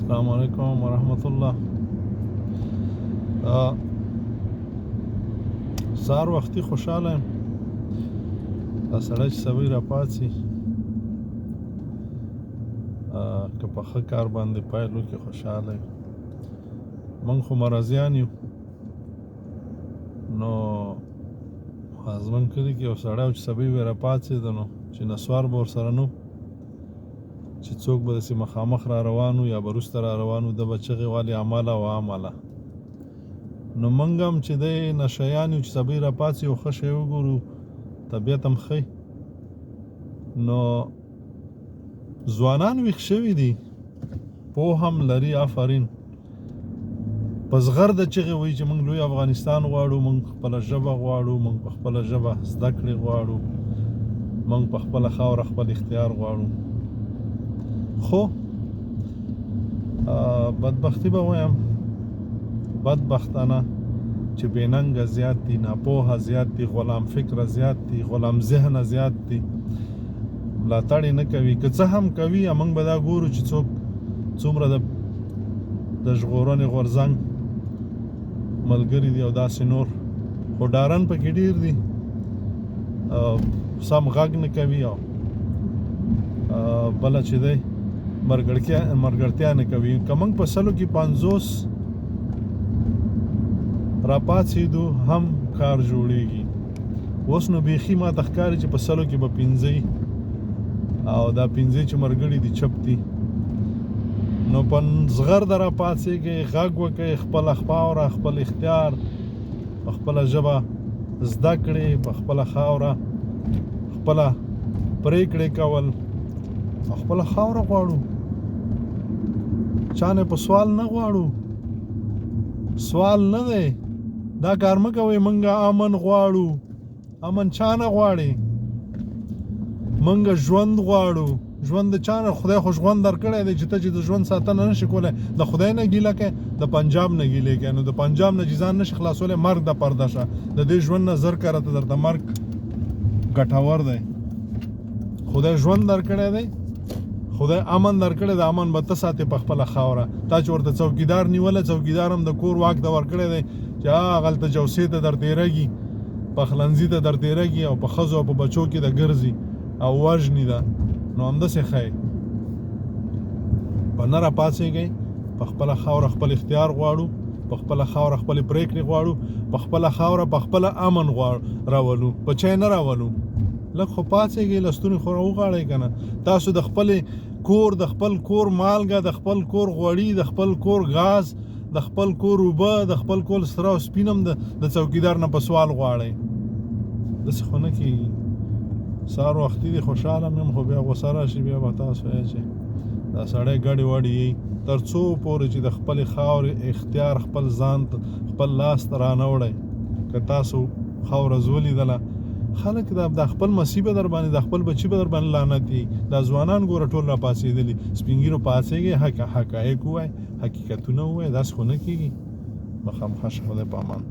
السلام علیکم ورحمت الله. سهار وختي خوشاله یم. دا سړی چې سبا راپاڅي که په ښه کار باندې پیل وکړي خوشاله یم. موږ خو مرضیان یو، نو زموږ کلي کې یو سړی و چې سبا یې راپاڅېده، نو چې نسوار به ورسره نه و، چې څوک به داسې مخامخ را روان و یا به وروسته را روان و، ده به چغې والې عمله و عمله. نو موږ هم چې دی نشیان یو چې سبا یې راپاڅي یو ښه شی وګورو، طبیعت هم ښه. نو ځوانان ویښ شوي دي، پوه هم لري، آفرین. په زغرده چغې وایي چې موږ لوی افغانستان غواړو، موږ خپله ژبه غواړو، موږ په خپله ژبه زده کړې غواړو، موږ په خپله خاوره خپل اختیار غواړو. خو بدبختي به وایم، بدبختانه چې بېننګه زیات دي، ناپوهه زیات دي، غلام فکره زیات دي، غلام ذهنه زیات دي، ملاتړ یې نه کوي. که څه هم کوي، موږ به دا ګورو چې څوک څومره د ژغورنې غورځنګ ملګري دي او داسې نور، خو ډارن پکې ډېر دي، سم غږ نه کوي، او بله چې دی مرګړتیا نه کوي. که موږ په سلو کې 50 راپاڅېدو هم کار جوړېږي. اوس نو بیخي ما ته ښکاري چې په سلو کې به 5 او دا 5 چې مرګړي دي چپ دي. نو په زغرده راپاڅېږئ، غږ وکئ، خپله خاوره خپل اختیار په خپله ژبه زده کړې، په خپله خاوره خپله پرېکړې کول او خپله خاوره غواړو. چا نه په سوال نه غواړو، سوال نه دی. دا کار مه کوئ موږ امن غواړو. امن چا نه غواړي؟ موږ ژوند غواړو. ژوند د چا نه؟ خدای خو ژوند درکړی دی چې ته چې د ژوند ساتنه نشي کولی، د خدای نه ګیله کوې، د پنجاب نه ګیلې کوې. نو د پنجاب نه چې ځان نشي خلاصولی، مرګ د پرده شه. د دې ژوند نه زر کره ته درته مرګ ګټور دی. خدای ژوند درکړی دی، خدای امن درکړی دی، امن به ته ساتې په خپله خاوره. تا چې ورته څوکیدار نیولی، څوکیدار هم د کور واک ته ورکړی دی چې هغلته جوسې ته در تېرېږي، پخلنځي ته در تېرېږي او په ښځو او په بچو کې د ګرځي او وژني ده. نو همداسې ښایي په نه راپاڅېږئ، په خپله خاوره خپل اختیار غواړو، په خپله خاوره خپلې پرېکړې غواړو، په خپله خاوره په خپله امن راولو، په چای نه راولو. لږ خو پاڅېږئ، لستونې خو راوغواړئ که نه. تاسو د خپلې کور، د خپل کور مالګه، د خپل کور غوړي، د خپل کور غاز، د خپل کور اوبه، د خپل کور سره او سپین هم د څوکیدار نه په سوال غواړئ. داسې خو نه کېږي. سهار وختي دی، خوشحاله یم، خو بیا غوسه راشي، بیا به تاسو وایئ چې دا سړی ګډې وډې یي. تر څو پورې چې د خپلې خاورې اختیار خپل ځان خپل لاس ته رانه وړئ. که تاسو خاوره ولیدله، خلک د خپل مسیح به در باندې، د خپل بچي به در باندې لعنت یي. دا ځوانان ګوره ټول راپاڅېدلي. سپین ږیرو پاڅېږئ، حقایق ووایئ، حقیقتونه ووایئ. داسې خو نه کېږي. مخامخ شه. خدای په امان.